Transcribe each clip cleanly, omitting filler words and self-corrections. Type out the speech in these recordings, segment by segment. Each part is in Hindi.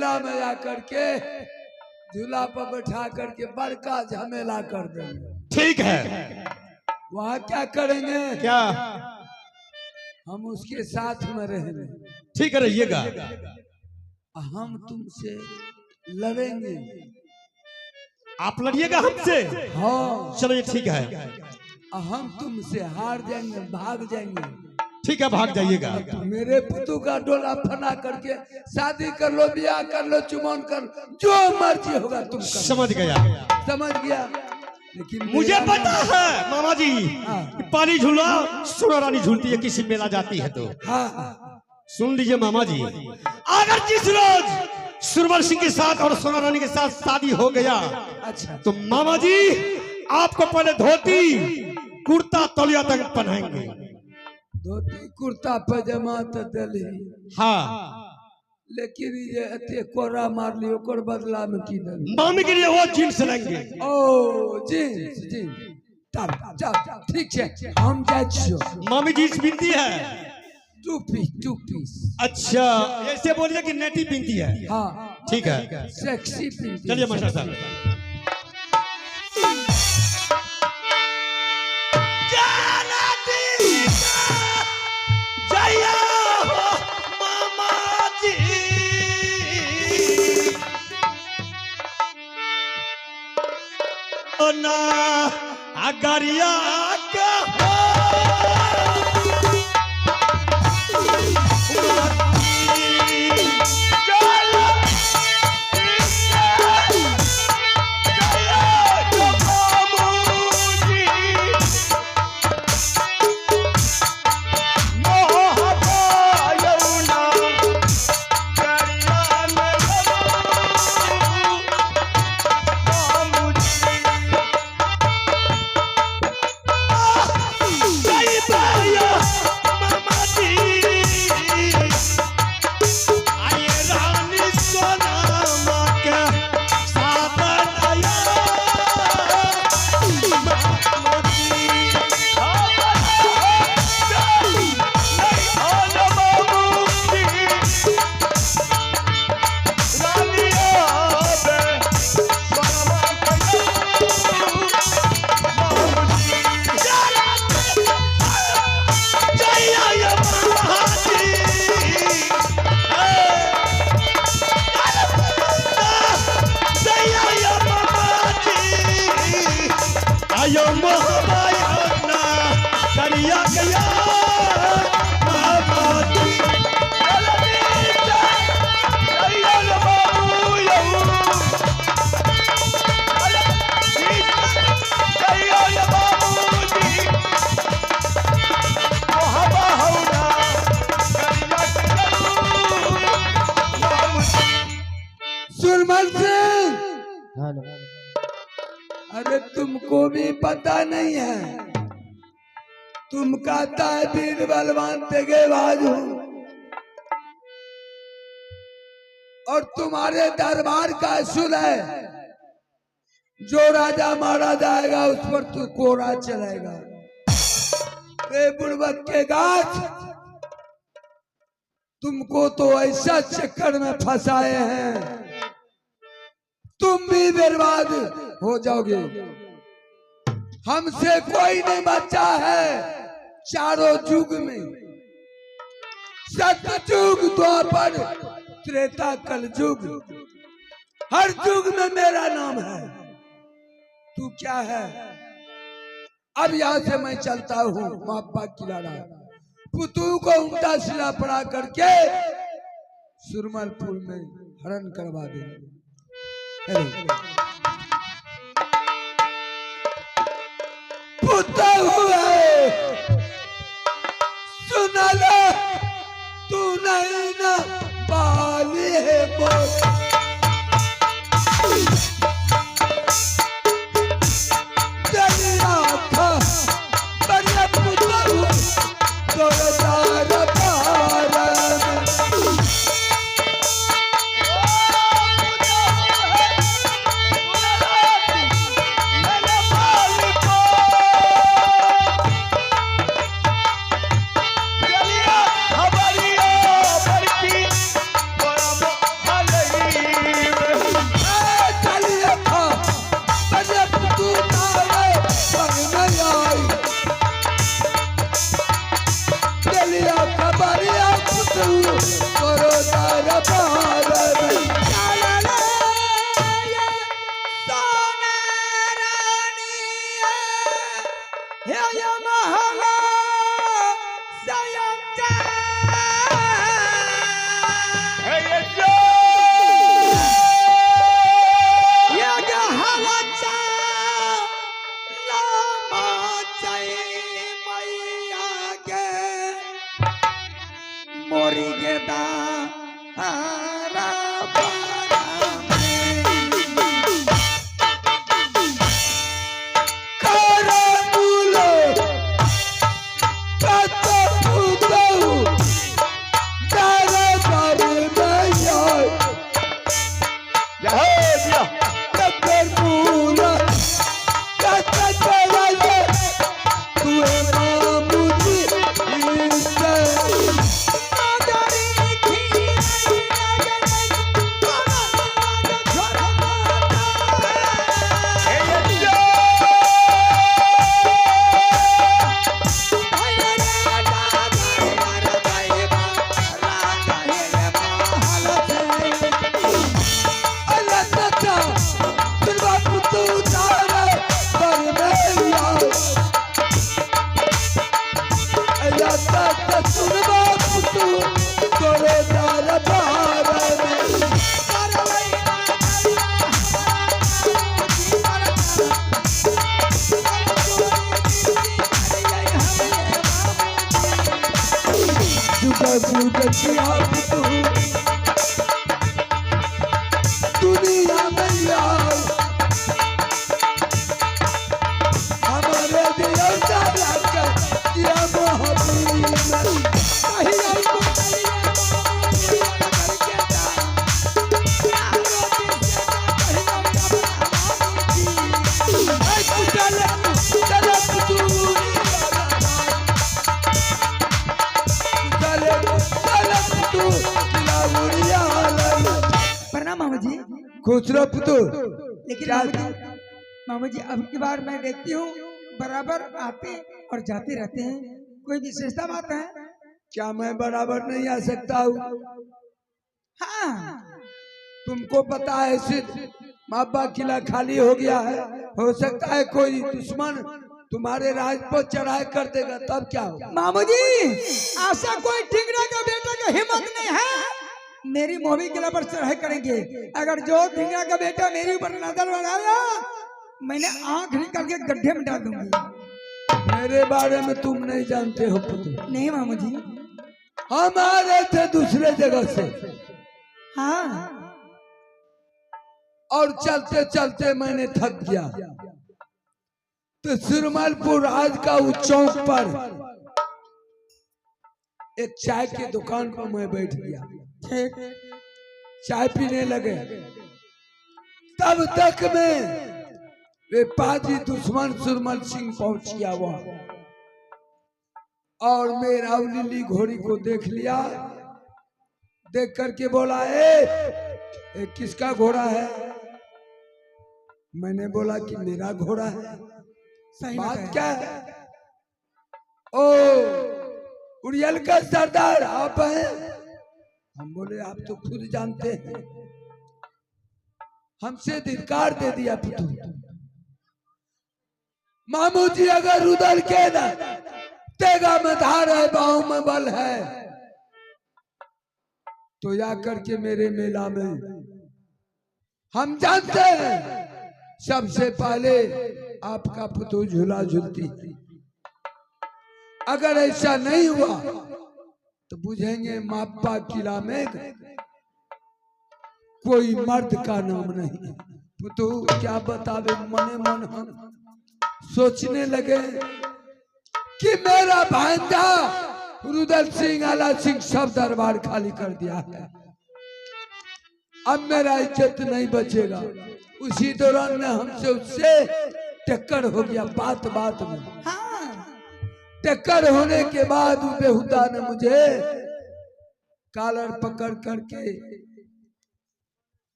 मेला में जा करके झूला पर बैठा करके बड़का झमेला कर देंगे। ठीक है। वहाँ क्या करेंगे? क्या? हम उसके साथ में रहेंगे। ठीक है, रहिएगा। हम तुमसे लड़ेंगे। आप लड़िएगा हमसे? हाँ। चलो ये ठीक है। हम तुमसे हार जाएंगे, भाग जाएंगे। ठीक है, भाग जाइएगा। मेरे पुतू का डोला फना करके शादी कर लो, ब्याह कर लो, चुमन कर, जो मर्जी होगा तुम कर। समझ गया, समझ गया। लेकिन मुझे पता है मामा जी, पानी झूला सोना रानी झूलती है किसी मेला जाती है तो। हाँ। सुन लीजिए मामा जी, अगर जिस रोज सुरवर सिंह के साथ और सोना रानी के साथ शादी हो गया, अच्छा, तो मामा जी आपको पहले धोती कुर्ता तौलिया तक पहनाएंगे। धोती कुर्ता पैजामा तो दली। हाँ, लेकिन ये अते कोरा मार लियो, कोर बदला में की दली। मामी के लिए वो जींस लेंगे। ओ जींस, जींस। ठीक है, हम जाए। मामी जींस बिनती है। Two piece. अच्छा, ऐसे बोलिए कि नेटी पिनती है। हाँ, ठीक है, सेक्सी पिनती। चलिए मास्टर साहब। ना अगरिया का अरे तुमको भी पता नहीं है, तुम कहता है वीर बलवान तेगेबाज हूं, और तुम्हारे दरबार का असूल है जो राजा मारा जाएगा उस पर तू कोरा चलेगा। बुड़बक के गाछ, तुमको तो ऐसा चक्कर में फंसाए हैं, तुम भी बर्बाद हो जाओगे। हमसे कोई नहीं बचा है चारों युग में, सतयुग, द्वापर, त्रेता, कलयुग, हर युग में मेरा नाम है। तू क्या है? अब यहाँ से मैं चलता हूँ मापा किलारा, पुतू को उल्टा सिला पड़ा करके सुरमलपुर में हरण करवा देंगे। पुत्र हुए सुन लो, तू नहीं ना बाली है बोल। देखिया तू दुनिया में यार हमारे दिल का लाकर किया मोहब्बत कहीं हमको मामा जी। खुश रहो पुतु। लेकिन मामा जी अब की बार मैं देखती हूँ बराबर आते और जाते रहते हैं, कोई विशेषता बात है? क्या मैं बराबर नहीं आ सकता हूँ? हाँ तुमको पता है सिर्फ मापा किला खाली हो गया है, हो सकता है कोई दुश्मन तुम्हारे राज पर चढ़ाई कर देगा, तब क्या होगा? मामू जी ऐसा कोई ढिंगरा का बेटा का हिम्मत नहीं है मेरी मोहबी किला पर चढ़ाई करेंगे। अगर जो ढिंगरा का बेटा मेरे ऊपर नजर बनाया मैंने आंख निकाल के गड्ढे में डाल दूंगी। मेरे बारे में तुम नहीं जानते हो पुतु। नहीं मामू जी। हम आ रहे थे दूसरे जगह से। हाँ और चलते चलते मैंने थक गया तो सिरमलपुर राज का उस चौक पर एक चाय की दुकान पर मैं बैठ गया। चाय पीने लगे, तब तक में वे पाजी दुश्मन सुरमल सिंह पहुंच गया वहां और मेरा लीली घोड़ी को देख लिया। देख करके बोला ए किसका घोड़ा है? मैंने बोला कि मेरा घोड़ा है। सही बात क्या है? ओ उड़ियल का सरदार आप हैं? हम बोले आप तो खुद जानते हैं। हमसे धिक्कार दे दिया पुतु। मामू जी अगर उधर के ना तेगा में धार है बाहों में बल है तो या करके मेरे मेला में हम जानते हैं सबसे पहले आपका पुतु झूला झूलती। अगर ऐसा नहीं हुआ तो बुझेंगे मापा किला में कोई मर्द का नाम नहीं। पुतु क्या बतावे, मने मन हम सोचने लगे कि मेरा भांजा रुदल सिंह आला सिंह सब दरबार खाली कर दिया है, अब मेरा इज्जत नहीं बचेगा। उसी दौरान में हमसे उससे टक्कर हो गया बात बात में। हाँ टक्कर होने के बाद बेहुदा ने मुझे कॉलर पकड़ करके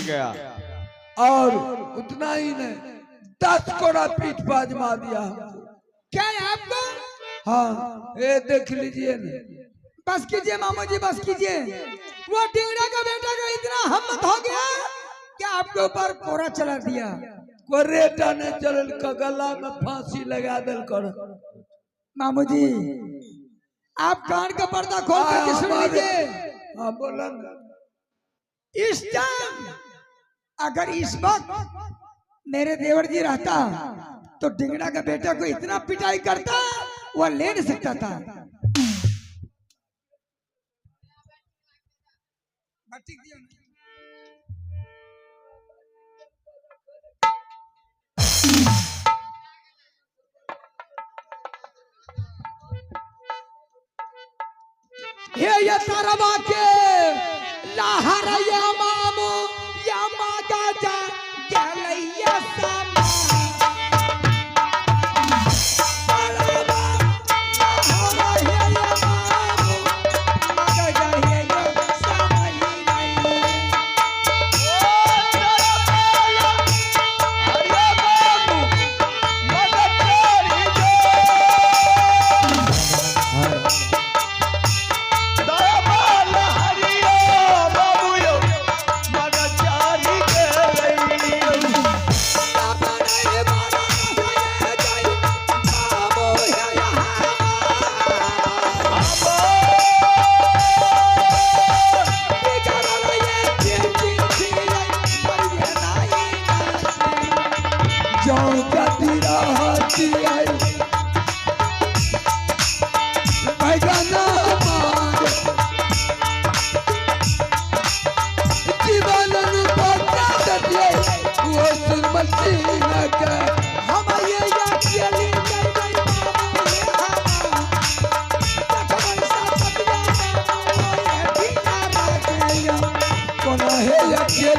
गया और उतना ही नहीं 10 कोड़ा पीठ पर आजमा दिया हमको। क्या है आपको? हाँ ये देख लीजिए ना। बस कीजिए मामू जी बस कीजिए। वो ढिंगरा का बेटा का इतना हिम्मत हो गया कि आपके ऊपर कोरा चला दिया। कोरेटा ने चल का गला में फांसी लगा दिल कर। मामू जी आप कान का पर्दा खोल कर सुन लीजिए। हाँ बोला ना। इस टाइम अगर इस वक्त मेरे देवर जी रहता तो ढिंगरा का बेटा को इतना पिटाई करता वो ले नहीं सकता था। ये तारबा के लाहर या मामू या मागा जा गलैया सामा तारबा लाहर या मामू मागा जा ये सामा नहीं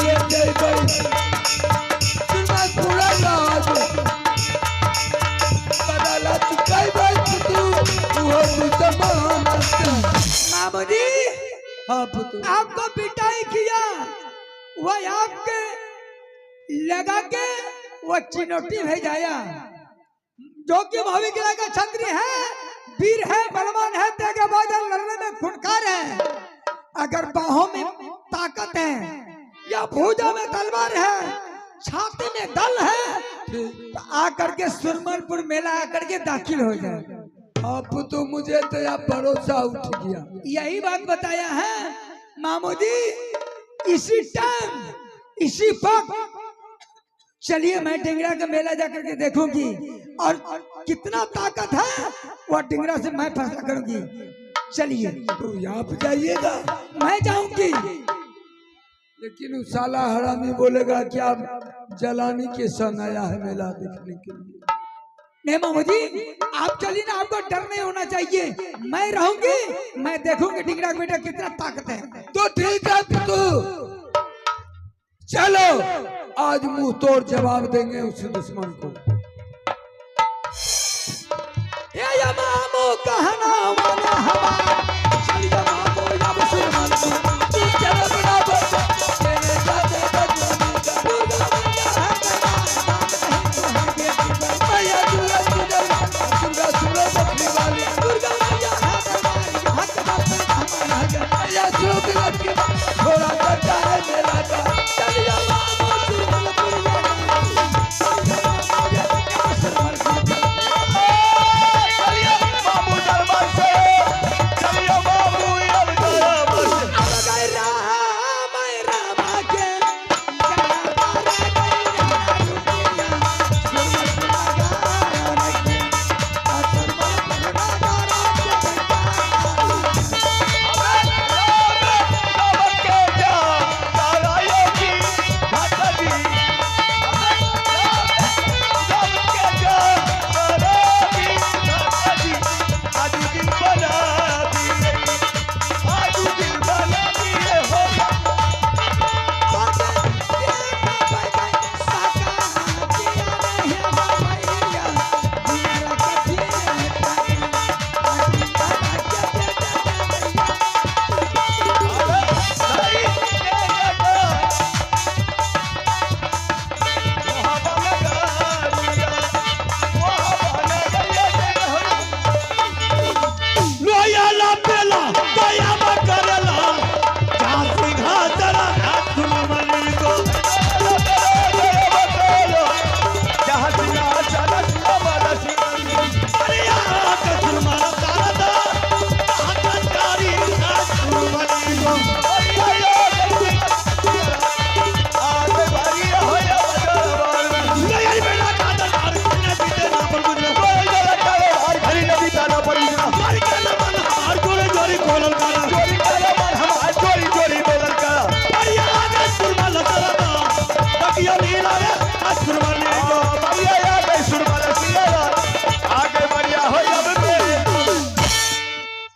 ले जाई भाई सुरमा पूरा राज बदला चुकाई भाई तू वो जमानत मामू जी हाँ पुतू आपको पिटाई किया, वो आपके लगा के वो चिनौटी भेजाया, जो कि भावी किला का छत्री है, वीर है, बलवान है, तेगे बादल लड़ने में खुनकार है। अगर बाहों में ताकत है या भुजा में तलवार है, छाती में दल है, तो आकर के सुरमरपुर मेला आकर के दाखिल हो जाए। आप तो मुझे तो यहाँ भरोसा उठ गया। यही बात बताया है मामू जी। इसी टाइम इसी वक्त चलिए मैं टिंगरा का मेला जाकर के देखूंगी और कितना ताकत है वह टिंगरा से मैं फैसला करूंगी। चलिए तो यहाँ पे जाइएगा, मैं जाऊंगी। लेकिन उस साला हरामी बोलेगा कि आप जलानी के संग आया है मेला देखने के लिए। नहीं मामू जी आप चलिए ना, आपको डर नहीं होना चाहिए, मैं रहूंगी, मैं देखूंगी टिंगरा का बेटा कितना ताकत है। तो ठीक है पुतू चलो, आज मुंह तोड़ जवाब देंगे उस दुश्मन को। ये मामू कहना वाला हमारा, चलिए मामू अब सुरमन तू चलो बड़ा बच्चा तेरे जाते बजवानी का दुर्गा मैया मैया दुर्गा सुनो बकरी वाली दुर्गा मैया हाथ हमारी मैया सुनो थोड़ा करता है मेरा का। चलिए मामू सुरमनपुर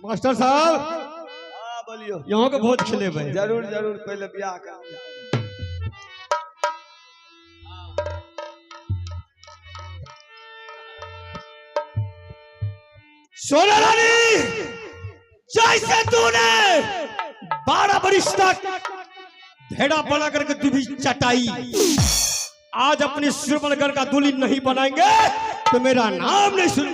मास्टर साहब हाँ बोलियो। यहाँ के भोज खिले भाई। जरूर जरूर पहले ब्याह का सोना रानी, जैसे तूने 12 बरिस तक भेड़ा बना करके दूधी चटाई, आज अपने सुरमनगढ़ का दूल्ही नहीं बनाएंगे तो मेरा नाम नहीं सुन।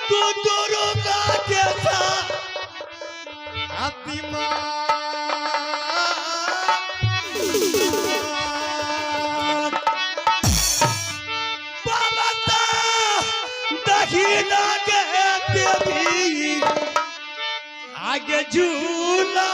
तू दोनों का कैसा आगे झूला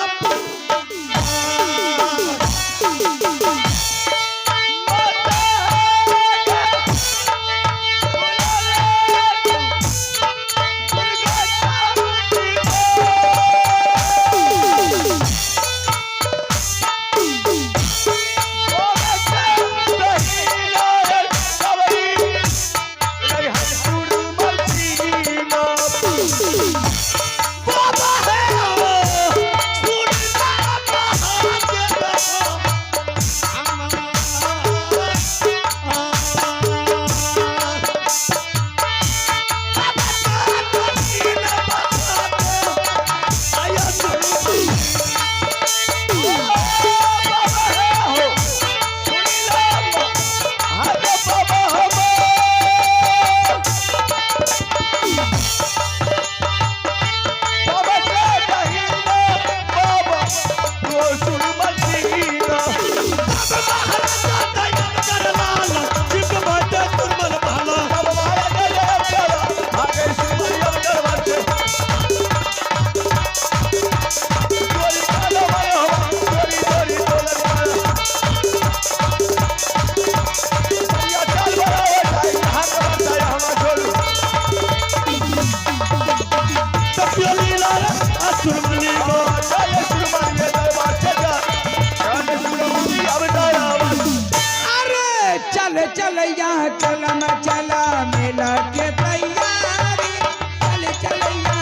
चल चलैया चलम चला मेला के तैयारी चल चलैया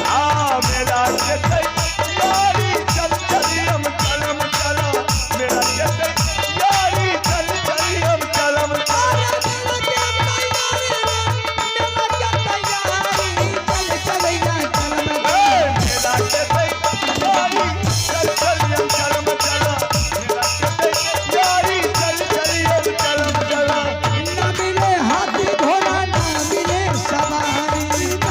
हाँ मेरा के तैयारी चल चलियम चलम चला मेरा के तैयारी चल चलियम चलम मेला के तैयारी चल चलैया चलम मेरा के तैयारी चल चलियम चलम चला मेरा के तैयारी चल चलियम चलम चला न मिले हाथी घोड़ा न मिले सवारी न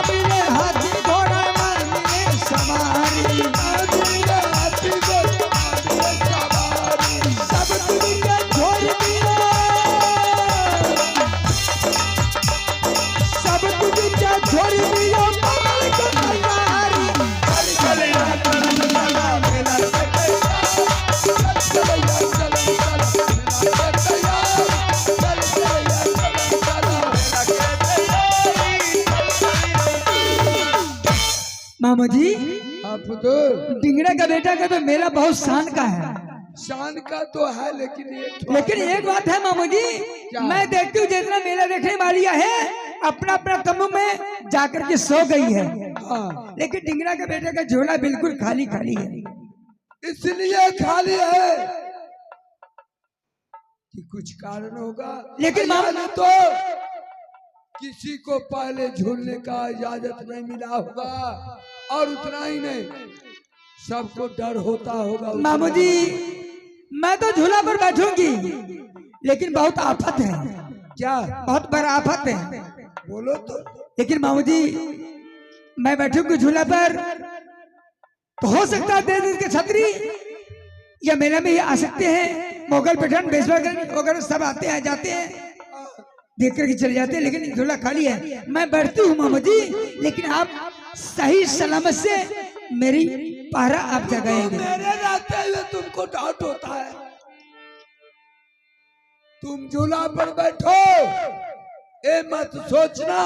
मिले हाथी घोड़ा न मिले सवारी सब दुनिया छोड़ दिया सब दुनिया छोड़ दिया कमल को तैयारी चल चलैया चलम चला मेला के मामा जी आप तो डिंगड़ा का बेटा का तो मेला बहुत शान का है शान का तो है लेकिन एक बात है मामू जी मैं देखती हूँ जितना मेला देखने वाली है अपना अपना कमरों में जाकर के सो गई है हाँ, लेकिन डिंगड़ा का बेटे का झोला बिल्कुल खाली खाली है इसलिए खाली है कि कुछ कारण होगा। लेकिन यानी तो किसी को पहले झूलने का इजाजत नहीं मिला होगा और उतना ही नहीं सबको डर होता होगा। मामू जी मैं तो झूला पर बैठूंगी लेकिन बहुत आफत है क्या बहुत बड़ा आफत है बोलो तो। लेकिन मामू जी मैं बैठूंगी झूला पर तो हो सकता है देश के छतरी या मेला में ये आ सकते हैं मुगल पठान बेसवा वगैरह सब आते हैं जाते हैं देख करके चले जाते हैं लेकिन झूला खाली है। मैं बैठती हूँ मामू जी लेकिन आप सही सलामत से मेरी पहरा आप जगाएंगे। मेरे रहते हुए तुमको डाउट होता है। तुम झूला पर बैठो ये मत सोचना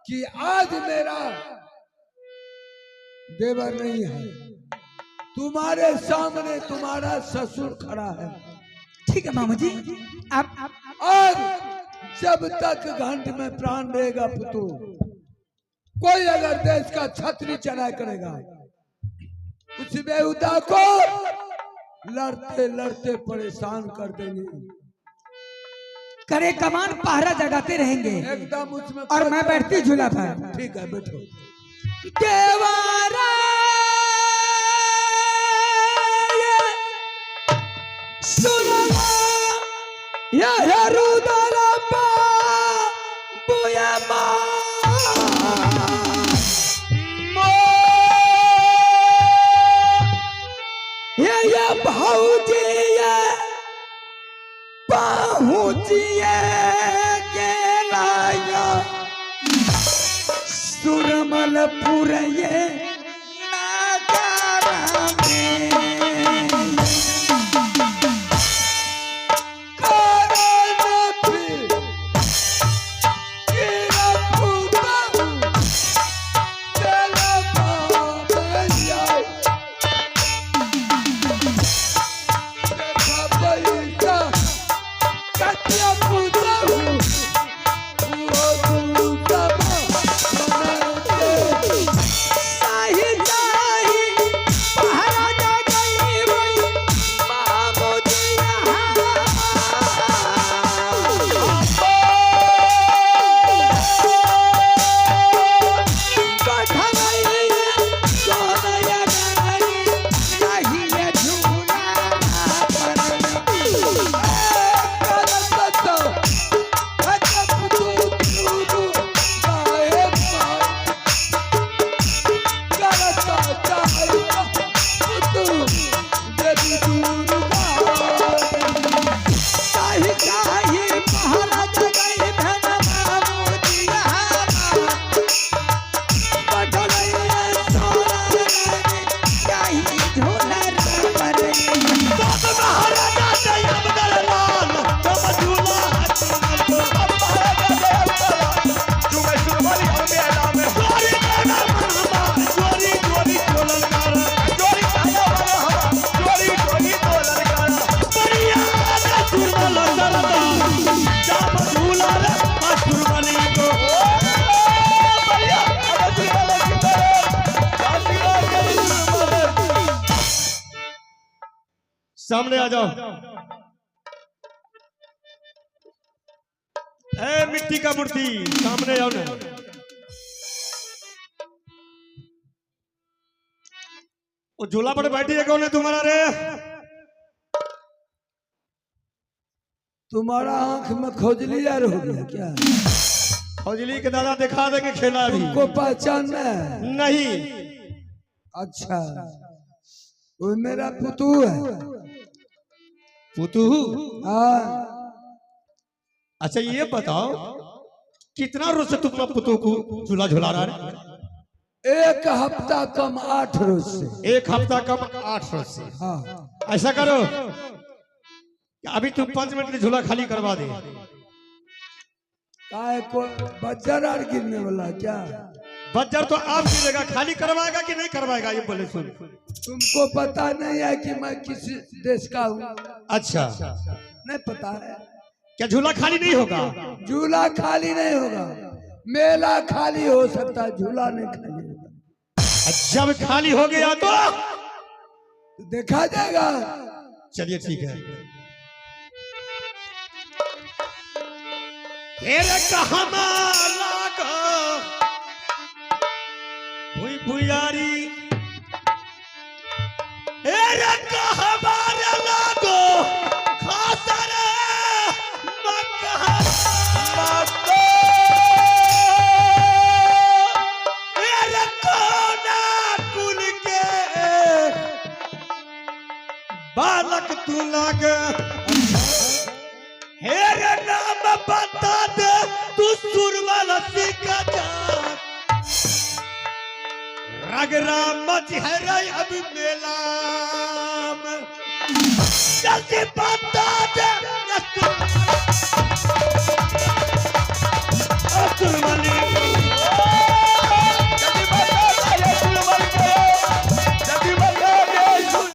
कि आज मेरा देवर नहीं है, तुम्हारे सामने तुम्हारा ससुर खड़ा है। ठीक है मामू जी आप और जब तक घंट में प्राण रहेगा पुतु कोई अगर देश का छतरी चढ़ाई करेगा उस बेहुदा को लड़ते लड़ते परेशान कर देंगे। करे कमान पहरा जगाते रहेंगे एकदम उसमें और मैं बैठती झूला पर। ठीक है बैठो। देवारा सुनला या रुदला पा बुया मा ये भौजी ये पहुँचिए गेलाया सुरमलपुर ये नागारा में सामने आ जाओ। ए मिट्टी का मूर्ति सामने आओ ना। वो झूला पर बैठी है कौन है तुम्हारा रे? तुम्हारा आंख में खोजली यार हो गया क्या? फौजली के दादा दिखा देंगे खेला भी। तुमको पहचान है? नहीं। अच्छा, वो मेरा पुतू है। पुतू? हाँ। अच्छा ये बताओ कितना रोज से तुम अपना पुतू को झूला झूला रहा है? 1 हफ्ता कम 8 रोज से। 1 हफ्ता कम 8 रोज से। हाँ। ऐसा करो अभी तुम 5 मिनट में झूला खाली करवा दे। काय को बज्जर आर गिरने वाला क्या? बज्जर तो आप गिरेगा, खाली करवाएगा कि नहीं करवाएगा ये बोले सुन। तुमको पता नहीं है कि मैं किस देश का हूँ? अच्छा नहीं पता है क्या झूला खाली नहीं होगा? झूला खाली नहीं होगा, मेला खाली हो सकता है, झूला नहीं खाली होगा। जब खाली हो गया तो देखा जाएगा। चलिए ठीक है। भुयारी बालक तू लाग हेरे नाम बता दे तू सुरवाला सिखा जा रगराम चेहरा अब मेला में जल्दी बता दे सुरवाली